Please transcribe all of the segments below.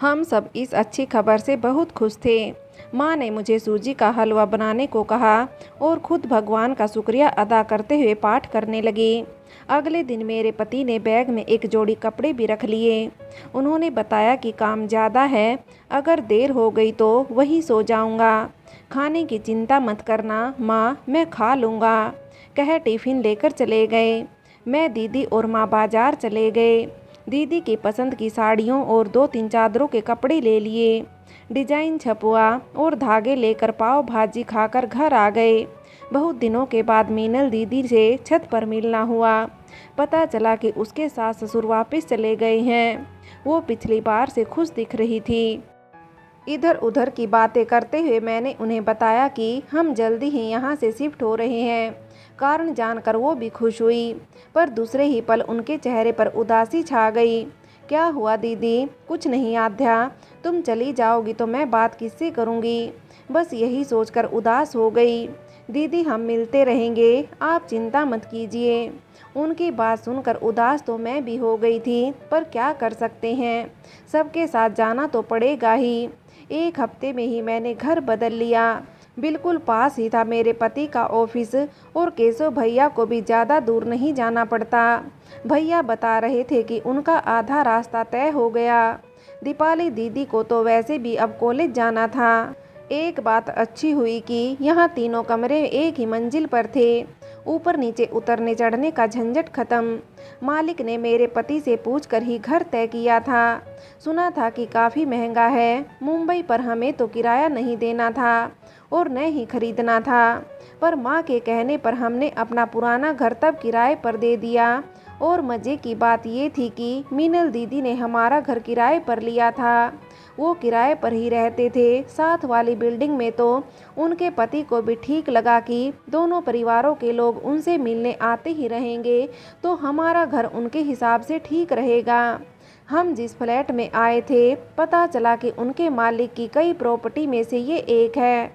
हम सब इस अच्छी खबर से बहुत खुश थे। माँ ने मुझे सूजी का हलवा बनाने को कहा और खुद भगवान का शुक्रिया अदा करते हुए पाठ करने लगी। अगले दिन मेरे पति ने बैग में एक जोड़ी कपड़े भी रख लिए। उन्होंने बताया कि काम ज़्यादा है, अगर देर हो गई तो वहीं सो जाऊंगा। खाने की चिंता मत करना माँ, मैं खा लूँगा, कह टिफ़िन लेकर चले गए। मैं, दीदी और माँ बाजार चले गए। दीदी की पसंद की साड़ियों और 2-3 चादरों के कपड़े ले लिए। डिजाइन छपवा और धागे लेकर पाव भाजी खाकर घर आ गए। बहुत दिनों के बाद मीनल दीदी से छत पर मिलना हुआ। पता चला कि उसके सास ससुर वापस चले गए हैं। वो पिछली बार से खुश दिख रही थी। इधर उधर की बातें करते हुए मैंने उन्हें बताया कि हम जल्दी ही यहाँ से शिफ्ट हो रहे हैं। कारण जानकर वो भी खुश हुई, पर दूसरे ही पल उनके चेहरे पर उदासी छा गई। क्या हुआ दीदी? कुछ नहीं आध्या, तुम चली जाओगी तो मैं बात किससे करूँगी? बस यही सोचकर उदास हो गई। दीदी हम मिलते रहेंगे, आप चिंता मत कीजिए। उनकी बात सुनकर उदास तो मैं भी हो गई थी, पर क्या कर सकते हैं, सबके साथ जाना तो पड़ेगा ही। 1 हफ्ते में ही मैंने घर बदल लिया। बिल्कुल पास ही था मेरे पति का ऑफिस और केशव भैया को भी ज़्यादा दूर नहीं जाना पड़ता। भैया बता रहे थे कि उनका आधा रास्ता तय हो गया। दीपाली दीदी को तो वैसे भी अब कॉलेज जाना था। एक बात अच्छी हुई कि यहाँ तीनों कमरे एक ही मंजिल पर थे। ऊपर नीचे उतरने चढ़ने का झंझट खत्म। मालिक ने मेरे पति से पूछकर ही घर तय किया था। सुना था कि काफ़ी महंगा है। मुंबई पर हमें तो किराया नहीं देना था और न ही खरीदना था, पर माँ के कहने पर हमने अपना पुराना घर तब किराए पर दे दिया। और मज़े की बात ये थी कि मीनल दीदी ने हमारा घर किराए पर लिया था। वो किराए पर ही रहते थे। साथ वाली बिल्डिंग में तो उनके पति को भी ठीक लगा कि दोनों परिवारों के लोग उनसे मिलने आते ही रहेंगे, तो हमारा घर उनके हिसाब से ठीक रहेगा। हम जिस फ्लैट में आए थे, पता चला कि उनके मालिक की कई प्रॉपर्टी में से ये एक है।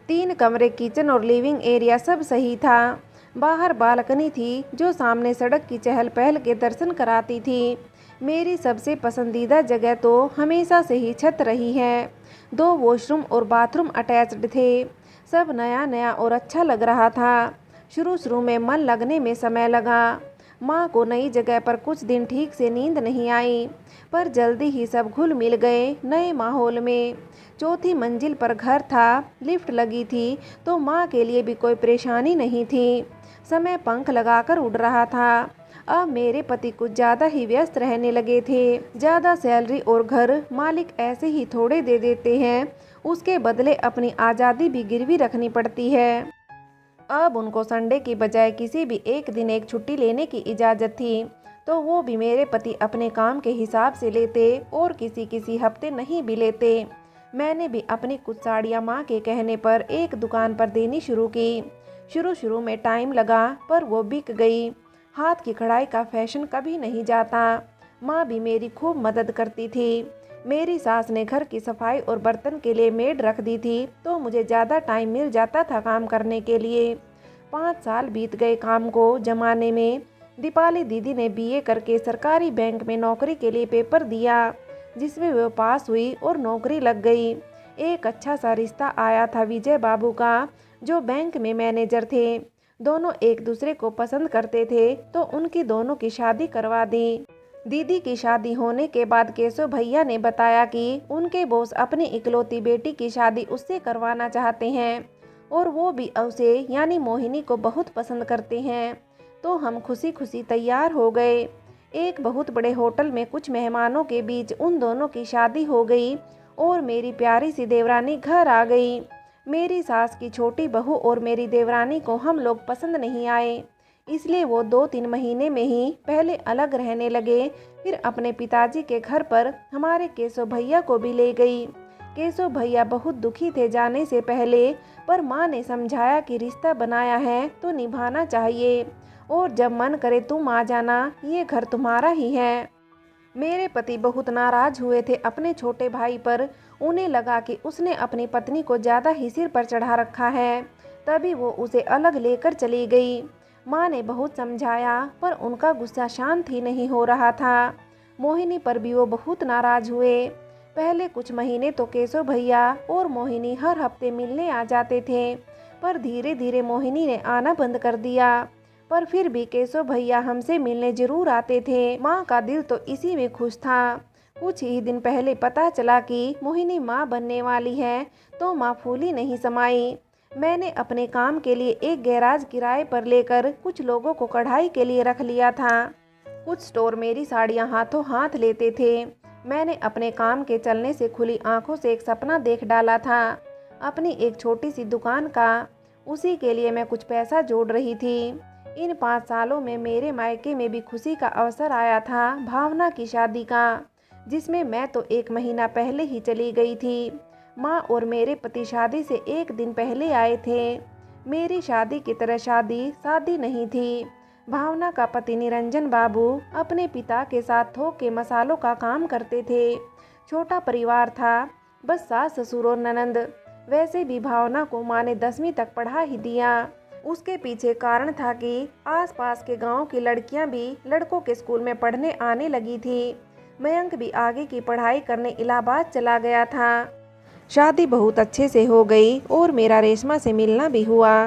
3 कमरे, किचन और लिविंग एरिया सब सही था। बाहर बालकनी थी जो सामने सड़क की चहल पहल के दर्शन कराती थी। मेरी सबसे पसंदीदा जगह तो हमेशा से ही छत रही है। 2 वॉशरूम और बाथरूम अटैच्ड थे। सब नया नया और अच्छा लग रहा था। शुरू में मन लगने में समय लगा। माँ को नई जगह पर कुछ दिन ठीक से नींद नहीं आई, पर जल्दी ही सब घुल मिल गए नए माहौल में। 4थी मंजिल पर घर था, लिफ्ट लगी थी, तो माँ के लिए भी कोई परेशानी नहीं थी। समय पंख लगाकर उड़ रहा था। अब मेरे पति कुछ ज़्यादा ही व्यस्त रहने लगे थे। ज़्यादा सैलरी और घर मालिक ऐसे ही थोड़े दे देते हैं, उसके बदले अपनी आज़ादी भी गिरवी रखनी पड़ती है। अब उनको संडे की बजाय किसी भी एक दिन एक छुट्टी लेने की इजाज़त थी, तो वो भी मेरे पति अपने काम के हिसाब से लेते और किसी हफ्ते नहीं भी लेते। मैंने भी अपनी कुछ साड़ियाँ माँ के कहने पर एक दुकान पर देनी शुरू की। शुरू में टाइम लगा, पर वो बिक गई। हाथ की कढ़ाई का फैशन कभी नहीं जाता। माँ भी मेरी खूब मदद करती थी। मेरी सास ने घर की सफाई और बर्तन के लिए मेड रख दी थी, तो मुझे ज़्यादा टाइम मिल जाता था काम करने के लिए। 5 साल बीत गए काम को जमाने में। दीपाली दीदी ने बीए करके सरकारी बैंक में नौकरी के लिए पेपर दिया, जिसमें वो पास हुई और नौकरी लग गई। एक अच्छा सा रिश्ता आया था विजय बाबू का, जो बैंक में मैनेजर थे। दोनों एक दूसरे को पसंद करते थे, तो उनकी दोनों की शादी करवा दी। दीदी की शादी होने के बाद केशव भैया ने बताया कि उनके बॉस अपनी इकलौती बेटी की शादी उससे करवाना चाहते हैं और वो भी उसे यानी मोहिनी को बहुत पसंद करते हैं। तो हम खुशी खुशी तैयार हो गए। एक बहुत बड़े होटल में कुछ मेहमानों के बीच उन दोनों की शादी हो गई और मेरी प्यारी सी देवरानी घर आ गई। मेरी सास की छोटी बहू और मेरी देवरानी को हम लोग पसंद नहीं आए, इसलिए वो 2-3 महीने में ही पहले अलग रहने लगे। फिर अपने पिताजी के घर पर हमारे केशव भैया को भी ले गई। केशव भैया बहुत दुखी थे जाने से पहले, पर माँ ने समझाया कि रिश्ता बनाया है तो निभाना चाहिए और जब मन करे तुम आ जाना, ये घर तुम्हारा ही है। मेरे पति बहुत नाराज हुए थे अपने छोटे भाई पर। उन्हें लगा कि उसने अपनी पत्नी को ज़्यादा ही सिर पर चढ़ा रखा है, तभी वो उसे अलग लेकर चली गई। माँ ने बहुत समझाया, पर उनका गुस्सा शांत ही नहीं हो रहा था। मोहिनी पर भी वो बहुत नाराज हुए। पहले कुछ महीने तो केशव भैया और मोहिनी हर हफ्ते मिलने आ जाते थे, पर धीरे धीरे मोहिनी ने आना बंद कर दिया। पर फिर भी केशव भैया हमसे मिलने जरूर आते थे। माँ का दिल तो इसी में खुश था। कुछ ही दिन पहले पता चला कि मोहिनी माँ बनने वाली है, तो माँ फूली नहीं समाई। मैंने अपने काम के लिए एक गैराज किराए पर लेकर कुछ लोगों को कढ़ाई के लिए रख लिया था। कुछ स्टोर मेरी साड़ियाँ हाथों हाथ लेते थे। मैंने अपने काम के चलने से खुली आंखों से एक सपना देख डाला था, अपनी एक छोटी सी दुकान का। उसी के लिए मैं कुछ पैसा जोड़ रही थी। इन 5 सालों में मेरे मायके में भी खुशी का अवसर आया था, भावना की शादी का, जिसमें मैं तो 1 महीना पहले ही चली गई थी। माँ और मेरे पति शादी से 1 दिन पहले आए थे। मेरी शादी की तरह शादी नहीं थी। भावना का पति निरंजन बाबू अपने पिता के साथ थोक के मसालों का काम करते थे। छोटा परिवार था, बस सास ससुर और ननंद। वैसे भी भावना को माँ ने 10वीं तक पढ़ा ही दिया। उसके पीछे कारण था कि आसपास के गांव की लड़कियां भी लड़कों के स्कूल में पढ़ने आने लगी थी। मयंक भी आगे की पढ़ाई करने इलाहाबाद चला गया था। शादी बहुत अच्छे से हो गई और मेरा रेशमा से मिलना भी हुआ।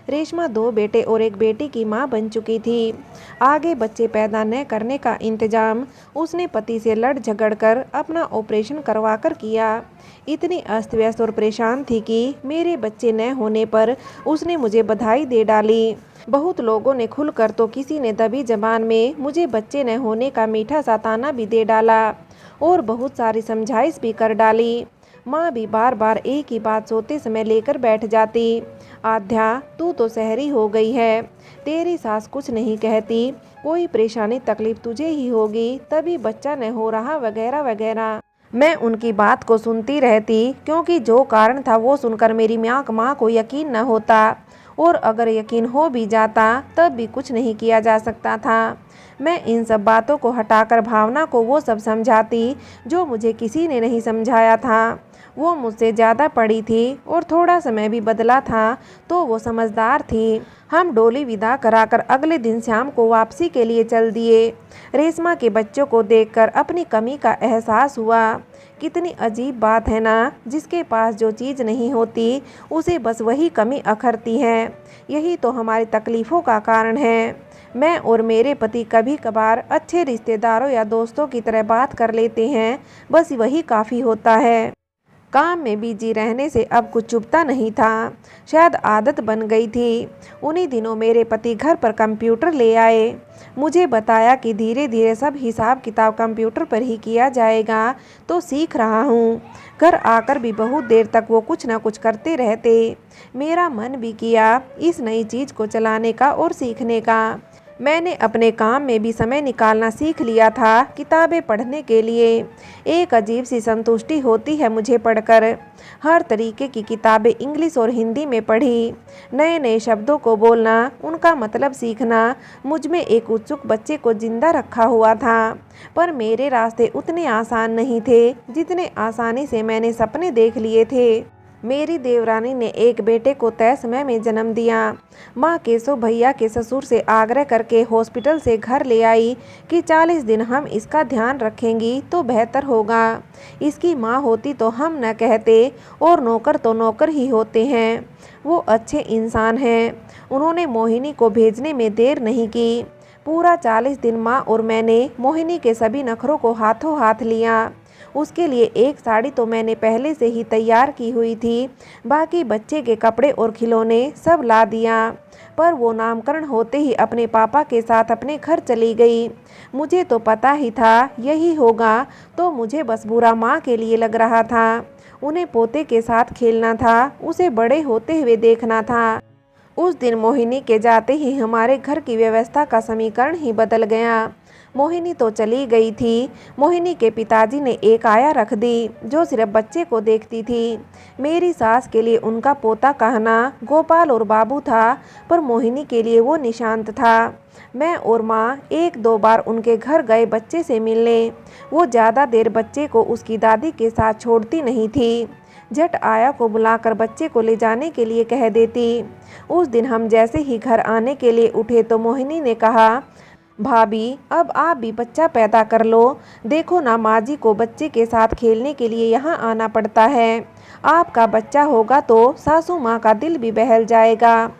रेशमा 2 बेटे और 1 बेटी की मां बन चुकी थी। आगे बच्चे पैदा न करने का इंतजाम उसने पति से लड़ झगड़ कर अपना ऑपरेशन करवा कर किया। इतनी अस्त व्यस्त और परेशान थी कि मेरे बच्चे न होने पर उसने मुझे बधाई दे डाली। बहुत लोगों ने खुलकर तो किसी ने दबी जबान में मुझे बच्चे न होने का मीठा सा ताना भी दे डाला और बहुत सारी समझाइश भी कर डाली। माँ भी बार बार एक ही बात सोते समय लेकर बैठ जाती, आध्या तू तो शहरी हो गई है, तेरी सास कुछ नहीं कहती, कोई परेशानी तकलीफ तुझे ही होगी तभी बच्चा न हो रहा वगैरह वगैरह। मैं उनकी बात को सुनती रहती, क्योंकि जो कारण था वो सुनकर मेरी माँ को यकीन न होता, और अगर यकीन हो भी जाता तब भी कुछ नहीं किया जा सकता था। मैं इन सब बातों को हटाकर भावना को वो सब समझाती जो मुझे किसी ने नहीं समझाया था। वो मुझसे ज़्यादा पढ़ी थी और थोड़ा समय भी बदला था, तो वो समझदार थी। हम डोली विदा कराकर अगले दिन शाम को वापसी के लिए चल दिए। रेशमा के बच्चों को देखकर अपनी कमी का एहसास हुआ। कितनी अजीब बात है ना, जिसके पास जो चीज़ नहीं होती उसे बस वही कमी अखरती है। यही तो हमारी तकलीफ़ों का कारण है। मैं और मेरे पति कभी कभार अच्छे रिश्तेदारों या दोस्तों की तरह बात कर लेते हैं, बस वही काफ़ी होता है। काम में बिजी रहने से अब कुछ चुभता नहीं था, शायद आदत बन गई थी। उन्हीं दिनों मेरे पति घर पर कंप्यूटर ले आए। मुझे बताया कि धीरे धीरे सब हिसाब किताब कंप्यूटर पर ही किया जाएगा, तो सीख रहा हूँ। घर आकर भी बहुत देर तक वो कुछ न कुछ करते रहते। मेरा मन भी किया इस नई चीज़ को चलाने का और सीखने का। मैंने अपने काम में भी समय निकालना सीख लिया था किताबें पढ़ने के लिए। एक अजीब सी संतुष्टि होती है मुझे पढ़कर। हर तरीके की किताबें इंग्लिश और हिंदी में पढ़ी। नए नए शब्दों को बोलना, उनका मतलब सीखना मुझ में एक उत्सुक बच्चे को जिंदा रखा हुआ था। पर मेरे रास्ते उतने आसान नहीं थे जितने आसानी से मैंने सपने देख लिए थे। मेरी देवरानी ने एक बेटे को तय समय में जन्म दिया। माँ केशव भैया के ससुर से आग्रह करके हॉस्पिटल से घर ले आई कि 40 दिन हम इसका ध्यान रखेंगी तो बेहतर होगा। इसकी माँ होती तो हम न कहते, और नौकर तो नौकर ही होते हैं। वो अच्छे इंसान हैं। उन्होंने मोहिनी को भेजने में देर नहीं की। पूरा 40 दिन माँ और मैंने मोहिनी के सभी नखरों को हाथों हाथ लिया। उसके लिए एक साड़ी तो मैंने पहले से ही तैयार की हुई थी, बाकी बच्चे के कपड़े और खिलौने सब ला दिया। पर वो नामकरण होते ही अपने पापा के साथ अपने घर चली गई। मुझे तो पता ही था यही होगा, तो मुझे बस बुरा माँ के लिए लग रहा था। उन्हें पोते के साथ खेलना था, उसे बड़े होते हुए देखना था। उस दिन मोहिनी के जाते ही हमारे घर की व्यवस्था का समीकरण ही बदल गया। मोहिनी तो चली गई थी। मोहिनी के पिताजी ने एक आया रख दी जो सिर्फ बच्चे को देखती थी। मेरी सास के लिए उनका पोता कहना गोपाल और बाबू था, पर मोहिनी के लिए वो निशांत था। मैं और माँ 1-2 बार उनके घर गए बच्चे से मिलने। वो ज़्यादा देर बच्चे को उसकी दादी के साथ छोड़ती नहीं थी। झट आया को बुलाकर बच्चे को ले जाने के लिए कह देती। उस दिन हम जैसे ही घर आने के लिए उठे तो मोहिनी ने कहा, भाभी, अब आप भी बच्चा पैदा कर लो। देखो ना, माँ जी को बच्चे के साथ खेलने के लिए यहाँ आना पड़ता है। आपका बच्चा होगा तो सासू माँ का दिल भी बहल जाएगा।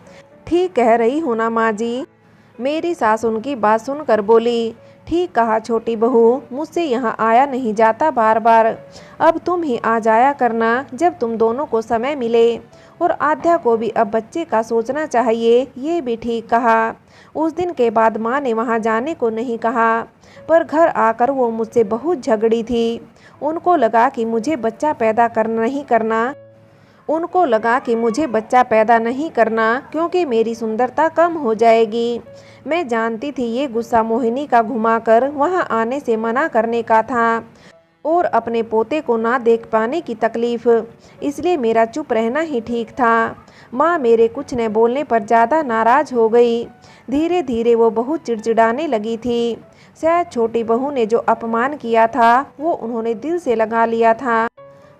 ठीक कह रही हो ना माँ जी। मेरी सास उनकी बात सुनकर बोली, ठीक कहा छोटी बहू, मुझसे यहाँ आया नहीं जाता बार बार। अब तुम ही आ जाया करना जब तुम दोनों को समय मिले। और आध्या को भी अब बच्चे का सोचना चाहिए, ये भी ठीक कहा। उस दिन के बाद माँ ने वहाँ जाने को नहीं कहा, पर घर आकर वो मुझसे बहुत झगड़ी थी। उनको लगा कि मुझे बच्चा पैदा नहीं करना क्योंकि मेरी सुंदरता कम हो जाएगी। मैं जानती थी ये गुस्सा मोहिनी का घुमाकर वहाँ आने से मना करने का था और अपने पोते को ना देख पाने की तकलीफ, इसलिए मेरा चुप रहना ही ठीक था। माँ मेरे कुछ न बोलने पर ज़्यादा नाराज़ हो गई। धीरे धीरे वो बहुत चिड़चिड़ाने लगी थी। शायद छोटी बहू ने जो अपमान किया था वो उन्होंने दिल से लगा लिया था।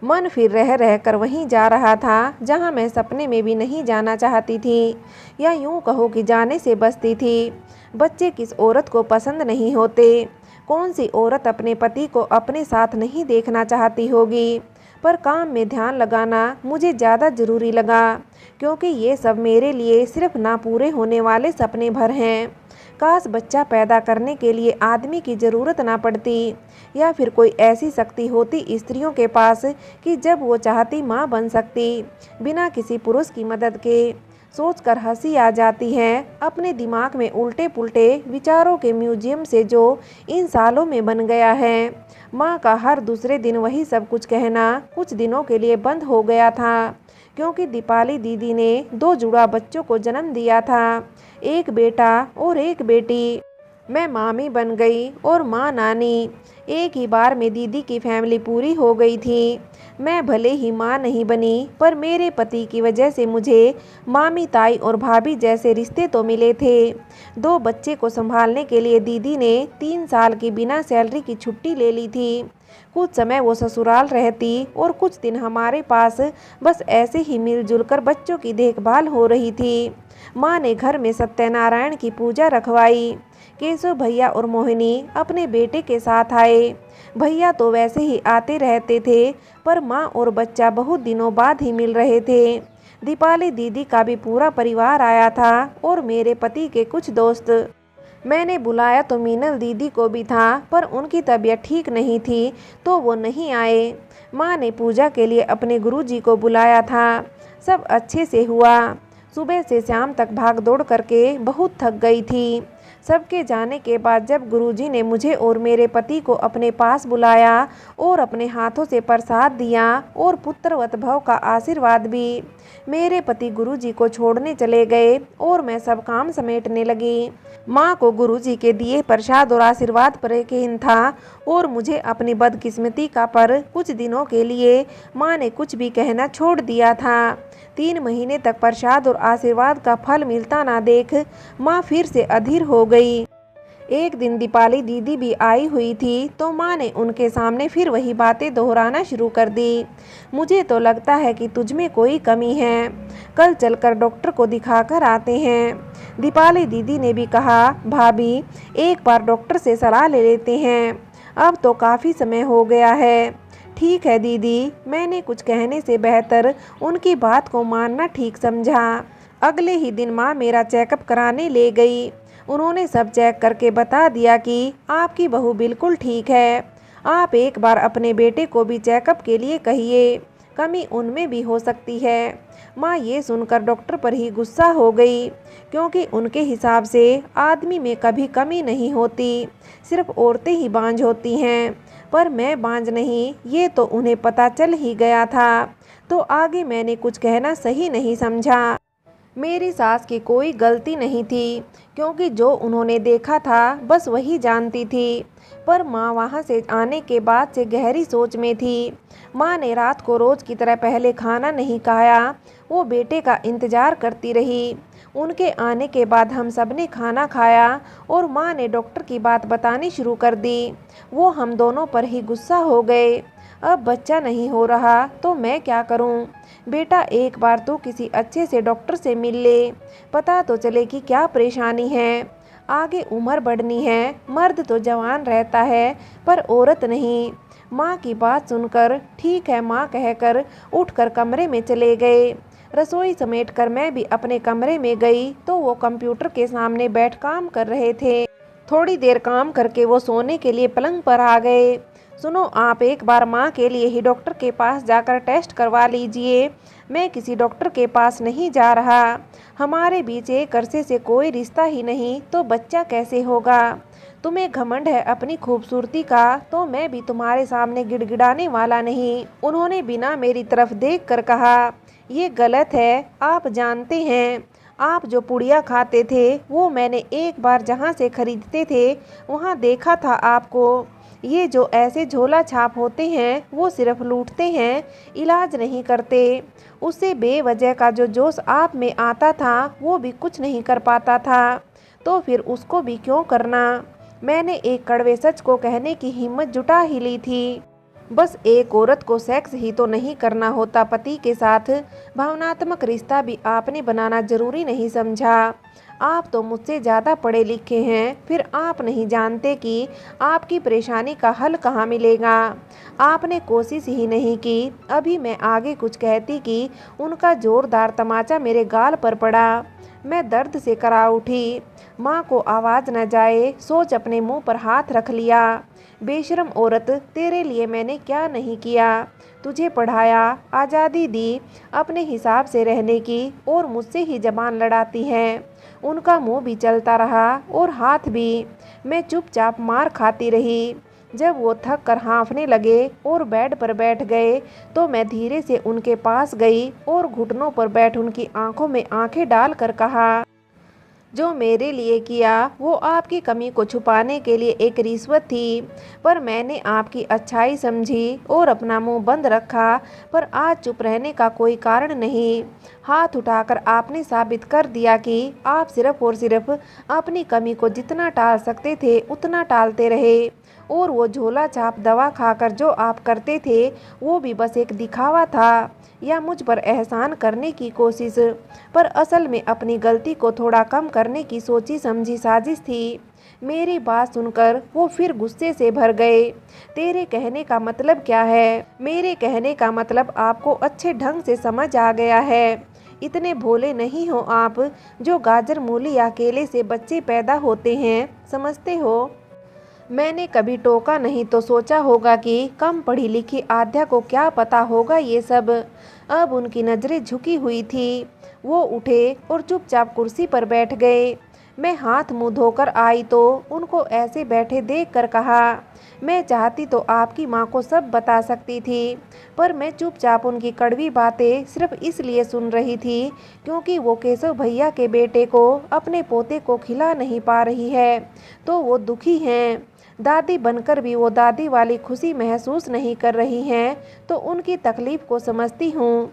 मन फिर रह रह कर वहीं जा रहा था जहाँ मैं सपने में भी नहीं जाना चाहती थी, या यूँ कहो कि जाने से बचती थी। बच्चे किस औरत को पसंद नहीं होते? कौन सी औरत अपने पति को अपने साथ नहीं देखना चाहती होगी? पर काम में ध्यान लगाना मुझे ज़्यादा ज़रूरी लगा, क्योंकि ये सब मेरे लिए सिर्फ ना पूरे होने वाले सपने भर हैं। काश बच्चा पैदा करने के लिए आदमी की ज़रूरत ना पड़ती, या फिर कोई ऐसी शक्ति होती स्त्रियों के पास कि जब वो चाहती माँ बन सकती, बिना किसी पुरुष की मदद के। सोचकर हंसी आ जाती है। अपने दिमाग में उल्टे पुल्टे विचारों के म्यूजियम से जो इन सालों में बन गया है। माँ का हर दूसरे दिन वही सब कुछ कहना कुछ दिनों के लिए बंद हो गया था, क्योंकि दीपाली दीदी ने 2 जुड़ा बच्चों को जन्म दिया था, एक बेटा और एक बेटी। मैं मामी बन गई और माँ नानी। एक ही बार में दीदी की फैमिली पूरी हो गई थी। मैं भले ही माँ नहीं बनी, पर मेरे पति की वजह से मुझे मामी, ताई और भाभी जैसे रिश्ते तो मिले थे। 2 बच्चे को संभालने के लिए दीदी ने 3 साल की बिना सैलरी की छुट्टी ले ली थी। कुछ समय वो ससुराल रहती और कुछ दिन हमारे पास। बस ऐसे ही मिलजुल कर बच्चों की देखभाल हो रही थी। माँ ने घर में सत्यनारायण की पूजा रखवाई। केशव भैया और मोहिनी अपने बेटे के साथ आए। भैया तो वैसे ही आते रहते थे, पर माँ और बच्चा बहुत दिनों बाद ही मिल रहे थे। दीपाली दीदी का भी पूरा परिवार आया था और मेरे पति के कुछ दोस्त। मैंने बुलाया तो मीनल दीदी को भी था, पर उनकी तबीयत ठीक नहीं थी तो वो नहीं आए। माँ ने पूजा के लिए अपने गुरुजी को बुलाया था। सब अच्छे से हुआ। सुबह से शाम तक भाग दौड़ करके बहुत थक गई थी। सबके जाने के बाद जब गुरुजी ने मुझे और मेरे पति को अपने पास बुलाया और अपने हाथों से प्रसाद दिया और पुत्रवत भव का आशीर्वाद भी, मेरे पति गुरुजी को छोड़ने चले गए और मैं सब काम समेटने लगी। माँ को गुरुजी के दिए प्रसाद और आशीर्वाद पर यकीन था और मुझे अपनी बदकिस्मती का पर कुछ दिनों के लिए माँ ने कुछ भी कहना छोड़ दिया था। 3 महीने तक प्रसाद और आशीर्वाद का फल मिलता ना देख माँ फिर से अधीर हो गई। एक दिन दीपाली दीदी भी आई हुई थी तो माँ ने उनके सामने फिर वही बातें दोहराना शुरू कर दी। मुझे तो लगता है कि तुझमें कोई कमी है, कल चलकर डॉक्टर को दिखाकर आते हैं। दीपाली दीदी ने भी कहा, भाभी एक बार डॉक्टर से सलाह ले लेते हैं, अब तो काफ़ी समय हो गया है। ठीक है दीदी, मैंने कुछ कहने से बेहतर उनकी बात को मानना ठीक समझा। अगले ही दिन माँ मेरा चेकअप कराने ले गई। उन्होंने सब चेक करके बता दिया कि आपकी बहू बिल्कुल ठीक है। आप एक बार अपने बेटे को भी चेकअप के लिए कहिए, कमी उनमें भी हो सकती है। माँ ये सुनकर डॉक्टर पर ही गुस्सा हो गई, क्योंकि उनके हिसाब से आदमी में कभी कमी नहीं होती, सिर्फ औरतें ही बांझ होती हैं। पर मैं बांझ नहीं, ये तो उन्हें पता चल ही गया था, तो आगे मैंने कुछ कहना सही नहीं समझा। मेरी सास की कोई गलती नहीं थी, क्योंकि जो उन्होंने देखा था बस वही जानती थी। पर माँ वहाँ से आने के बाद से गहरी सोच में थी। माँ ने रात को रोज़ की तरह पहले खाना नहीं खाया, वो बेटे का इंतज़ार करती रही। उनके आने के बाद हम सब ने खाना खाया और माँ ने डॉक्टर की बात बतानी शुरू कर दी। वो हम दोनों पर ही गुस्सा हो गए। अब बच्चा नहीं हो रहा तो मैं क्या करूं? बेटा एक बार तो किसी अच्छे से डॉक्टर से मिल ले, पता तो चले कि क्या परेशानी है। आगे उम्र बढ़नी है, मर्द तो जवान रहता है पर औरत नहीं। माँ की बात सुनकर ठीक है माँ कहकर उठकर कमरे में चले गए। रसोई समेटकर मैं भी अपने कमरे में गई तो वो कंप्यूटर के सामने बैठ काम कर रहे थे। थोड़ी देर काम करके वो सोने के लिए पलंग पर आ गए। सुनो, आप एक बार माँ के लिए ही डॉक्टर के पास जाकर टेस्ट करवा लीजिए। मैं किसी डॉक्टर के पास नहीं जा रहा। हमारे बीच एक अरसे से कोई रिश्ता ही नहीं तो बच्चा कैसे होगा। तुम्हें घमंड है अपनी खूबसूरती का तो मैं भी तुम्हारे सामने गिड़गिड़ाने वाला नहीं। उन्होंने बिना मेरी तरफ देखकर कहा, ये गलत है। आप जानते हैं, आप जो पुड़िया खाते थे वो मैंने एक बार जहाँ से खरीदते थे वहाँ देखा था आपको। ये जो ऐसे झोला छाप होते हैं वो सिर्फ लूटते हैं, इलाज नहीं करते। उससे बेवजह का जो जोश आप में आता था वो भी कुछ नहीं कर पाता था, तो फिर उसको भी क्यों करना। मैंने एक कड़वे सच को कहने की हिम्मत जुटा ही ली थी। बस एक औरत को सेक्स ही तो नहीं करना होता पति के साथ, भावनात्मक रिश्ता भी आपने बनाना जरूरी नहीं समझा। आप तो मुझसे ज़्यादा पढ़े लिखे हैं, फिर आप नहीं जानते कि आपकी परेशानी का हल कहाँ मिलेगा। आपने कोशिश ही नहीं की। अभी मैं आगे कुछ कहती कि उनका जोरदार तमाचा मेरे गाल पर पड़ा। मैं दर्द से करा उठी। माँ को आवाज़ न जाए सोच अपने मुंह पर हाथ रख लिया। बेशरम औरत, तेरे लिए मैंने क्या नहीं किया। तुझे पढ़ाया, आज़ादी दी, अपने हिसाब से रहने की, और मुझसे ही जबान लड़ाती है। उनका मुंह भी चलता रहा और हाथ भी। मैं चुपचाप मार खाती रही। जब वो थक कर हाँफने लगे और बेड पर बैठ गए तो मैं धीरे से उनके पास गई और घुटनों पर बैठ उनकी आंखों में आंखें डालकर कहा, जो मेरे लिए किया वो आपकी कमी को छुपाने के लिए एक रिश्वत थी, पर मैंने आपकी अच्छाई समझी और अपना मुंह बंद रखा। पर आज चुप रहने का कोई कारण नहीं। हाथ उठाकर आपने साबित कर दिया कि आप सिर्फ और सिर्फ अपनी कमी को जितना टाल सकते थे उतना टालते रहे, और वो झोला छाप दवा खाकर जो आप करते थे वो भी बस एक दिखावा था या मुझ पर एहसान करने की कोशिश, पर असल में अपनी गलती को थोड़ा कम करने की सोची समझी साजिश थी। मेरी बात सुनकर वो फिर गुस्से से भर गए। तेरे कहने का मतलब क्या है? मेरे कहने का मतलब आपको अच्छे ढंग से समझ आ गया है। इतने भोले नहीं हो आप जो गाजर मूली या केले से बच्चे पैदा होते हैं, समझते हो। मैंने कभी टोका नहीं तो सोचा होगा कि कम पढ़ी लिखी आद्या को क्या पता होगा ये सब। अब उनकी नज़रें झुकी हुई थी। वो उठे और चुपचाप कुर्सी पर बैठ गए। मैं हाथ मुंह धोकर आई तो उनको ऐसे बैठे देखकर कहा, मैं चाहती तो आपकी माँ को सब बता सकती थी, पर मैं चुपचाप उनकी कड़वी बातें सिर्फ इसलिए सुन रही थी क्योंकि वो केशव भैया के बेटे को, अपने पोते को खिला नहीं पा रही है तो वो दुखी हैं। दादी बनकर भी वो दादी वाली खुशी महसूस नहीं कर रही हैं तो उनकी तकलीफ़ को समझती हूँ।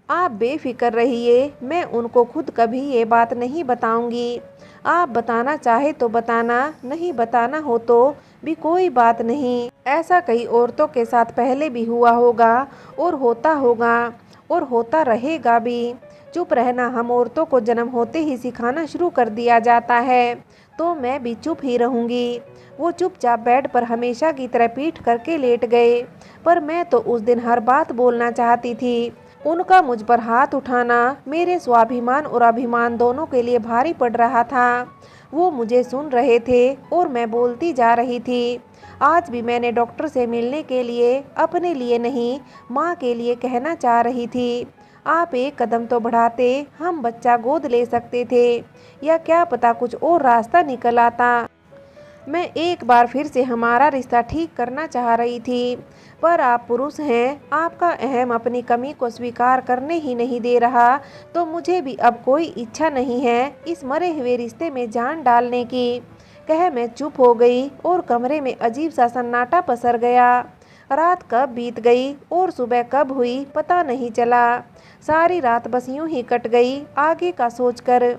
आप बेफिक्र रहिए, मैं उनको खुद कभी ये बात नहीं बताऊंगी। आप बताना चाहे तो बताना, नहीं बताना हो तो भी कोई बात नहीं। ऐसा कई औरतों के साथ पहले भी हुआ होगा और होता होगा और होता रहेगा भी। चुप रहना हम औरतों को जन्म होते ही सिखाना शुरू कर दिया जाता है, तो मैं भी चुप ही रहूँगी। वो चुपचाप बेड पर हमेशा की तरह पीठ करके लेट गए, पर मैं तो उस दिन हर बात बोलना चाहती थी। उनका मुझ पर हाथ उठाना मेरे स्वाभिमान और अभिमान दोनों के लिए भारी पड़ रहा था। वो मुझे सुन रहे थे और मैं बोलती जा रही थी। आज भी मैंने डॉक्टर से मिलने के लिए अपने लिए नहीं, माँ के लिए कहना चाह रही थी। आप एक कदम तो बढ़ाते, हम बच्चा गोद ले सकते थे, या क्या पता कुछ और रास्ता निकल आता। मैं एक बार फिर से हमारा रिश्ता ठीक करना चाह रही थी, पर आप पुरुष हैं, आपका अहम अपनी कमी को स्वीकार करने ही नहीं दे रहा, तो मुझे भी अब कोई इच्छा नहीं है इस मरे हुए रिश्ते में जान डालने की। कह मैं चुप हो गई और कमरे में अजीब सा सन्नाटा पसर गया। रात कब बीत गई और सुबह कब हुई पता नहीं चला। सारी रात बस यूं ही कट गई आगे का सोचकर।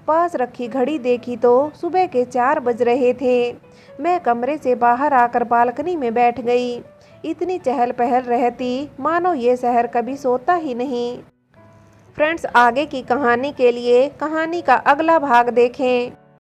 पास रखी घड़ी देखी तो सुबह के 4 बज रहे थे। मैं कमरे से बाहर आकर बालकनी में बैठ गई। इतनी चहल पहल रहती मानो ये शहर कभी सोता ही नहीं। फ्रेंड्स, आगे की कहानी के लिए कहानी का अगला भाग देखें।